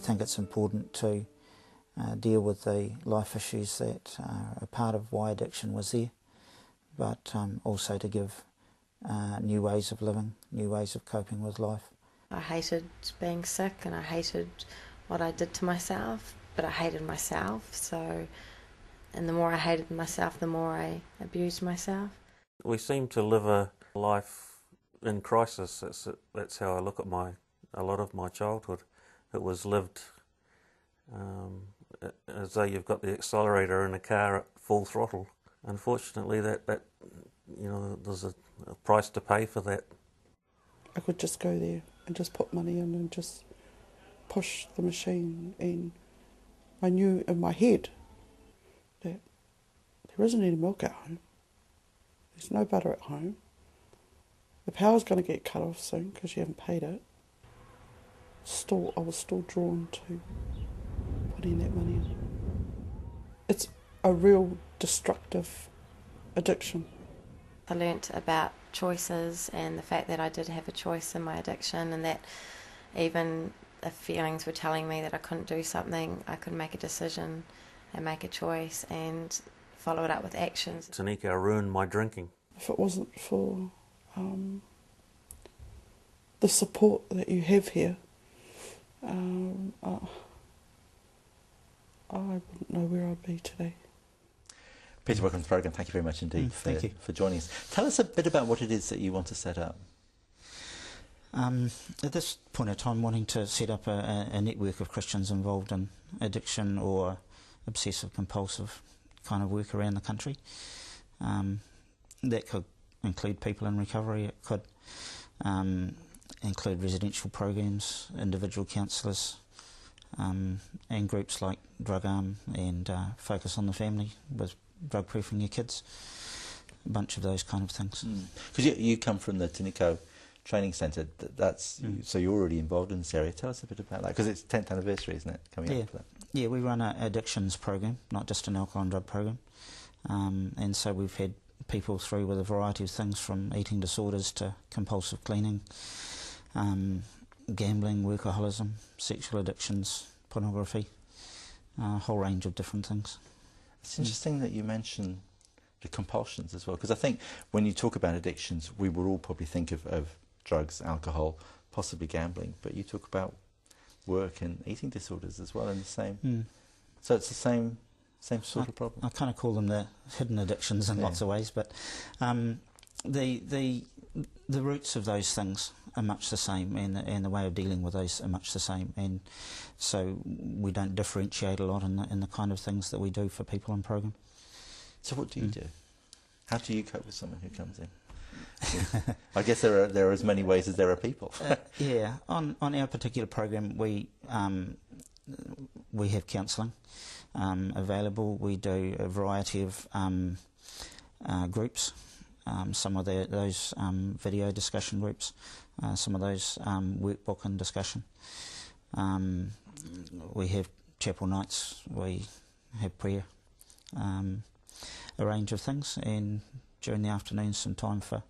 think it's important to deal with the life issues that are a part of why addiction was there, but also to give new ways of living, new ways of coping with life. I hated being sick and I hated what I did to myself, but I hated myself, so, and the more I hated myself, the more I abused myself. We seem to live a life in crisis. That's how I look at a lot of my childhood. It was lived as though you've got the accelerator in a car at full throttle. Unfortunately, that you know, there's a price to pay for that. I could just go there and just put money in and just push the machine, and I knew in my head that there isn't any milk at home, there's no butter at home, the power's going to get cut off soon because you haven't paid it. I was still drawn to putting that money in. It's a real destructive addiction. I learnt about choices and the fact that I did have a choice in my addiction, and that even if feelings were telling me that I couldn't do something, I could make a decision and make a choice and follow it up with actions. Te Nikau ruined my drinking. If it wasn't for the support that you have here, I wouldn't know where I'd be today. Peter, welcome to the programme. Thank you very much indeed for joining us. Tell us a bit about what it is that you want to set up. At this point in time, wanting to set up a network of Christians involved in addiction or obsessive compulsive kind of work around the country. That could include people in recovery, it could include residential programs, individual counsellors, and groups like Drug Arm and Focus on the Family with drug proofing your kids, a bunch of those kind of things. Because you come from the Te Nikau Training Centre, so you're already involved in this area. Tell us a bit about that, because it's 10th anniversary, isn't it, coming up for that? Yeah, we run an addictions program, not just an alcohol and drug program, and so we've had people through with a variety of things from eating disorders to compulsive cleaning, gambling, workaholism, sexual addictions, pornography, a whole range of different things. It's interesting that you mention the compulsions as well, because I think when you talk about addictions, we will all probably think of drugs, alcohol, possibly gambling, but you talk about work and eating disorders as well in the same. So it's the same sort of problem. I kind of call them the hidden addictions in lots of ways, but the roots of those things are much the same, and the way of dealing with those are much the same, and so we don't differentiate a lot in the kind of things that we do for people on program. So what do you do? How do you cope with someone who comes in? I guess there are as many ways as there are people. Yeah, on our particular program, we have counselling available. We do a variety of groups. Some of those video discussion groups, some of those workbook and discussion. We have chapel nights, we have prayer, a range of things, and during the afternoon some time for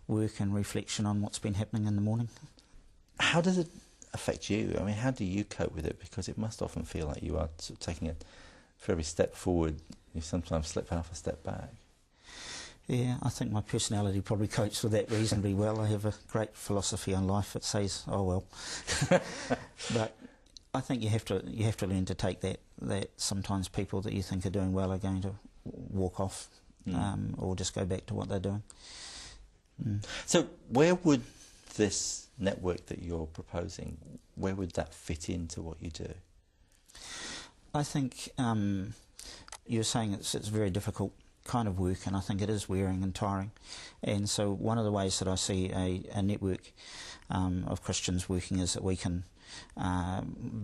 work and reflection on what's been happening in the morning. How does it affect you? I mean, how do you cope with it? Because it must often feel like you are sort of taking it for every step forward, you sometimes slip half a step back. Yeah, I think my personality probably copes with that reasonably well. I have a great philosophy on life that says, "Oh well," but I think you have to learn to take that sometimes people that you think are doing well are going to walk off, or just go back to what they're doing. So, where would this network that you're proposing, where would that fit into what you do? I think you're saying it's very difficult kind of work, and I think it is wearing and tiring, and so one of the ways that I see a network of Christians working is that we can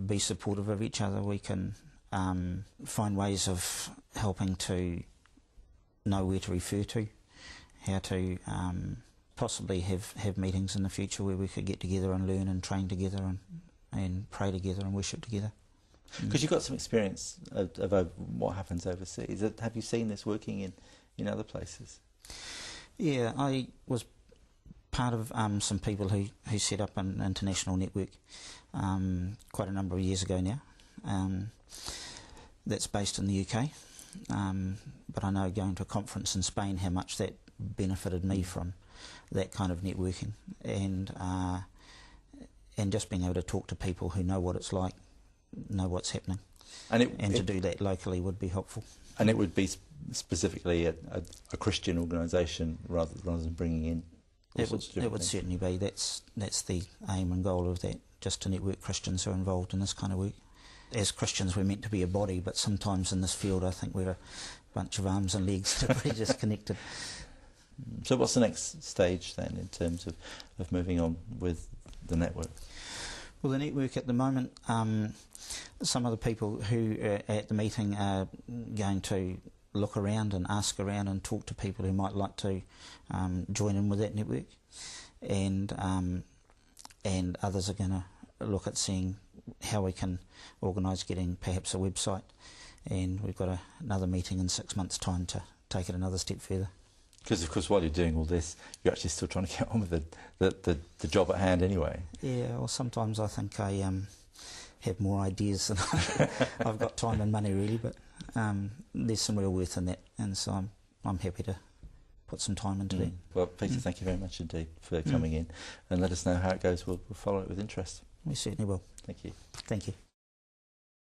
be supportive of each other, we can find ways of helping to know where to refer to, how to possibly have meetings in the future where we could get together and learn and train together and pray together and worship together. Because you've got some experience of what happens overseas. Have you seen this working in other places? Yeah, I was part of some people who set up an international network quite a number of years ago now. That's based in the UK, but I know going to a conference in Spain how much that benefited me from that kind of networking, and just being able to talk to people who know what it's like, know what's happening, and to do that locally would be helpful. And it would be specifically a Christian organisation rather than bringing in. It would certainly be. That's the aim and goal of that, just to network Christians who are involved in this kind of work. As Christians, we're meant to be a body, but sometimes in this field I think we're a bunch of arms and legs that are pretty disconnected. So what's the next stage then in terms of moving on with the network? Well, the network at the moment, some of the people who are at the meeting are going to look around and ask around and talk to people who might like to join in with that network, and others are going to look at seeing how we can organise getting perhaps a website, and we've got another meeting in 6 months' time to take it another step further. Because of course while you're doing all this, you're actually still trying to get on with the job at hand anyway. Yeah, well sometimes I think I have more ideas than I've got time and money really, but there's some real worth in that, and so I'm happy to put some time into that. Well, Peter, thank you very much indeed for coming in, and let us know how it goes. We'll follow it with interest. We certainly will. Thank you. Thank you.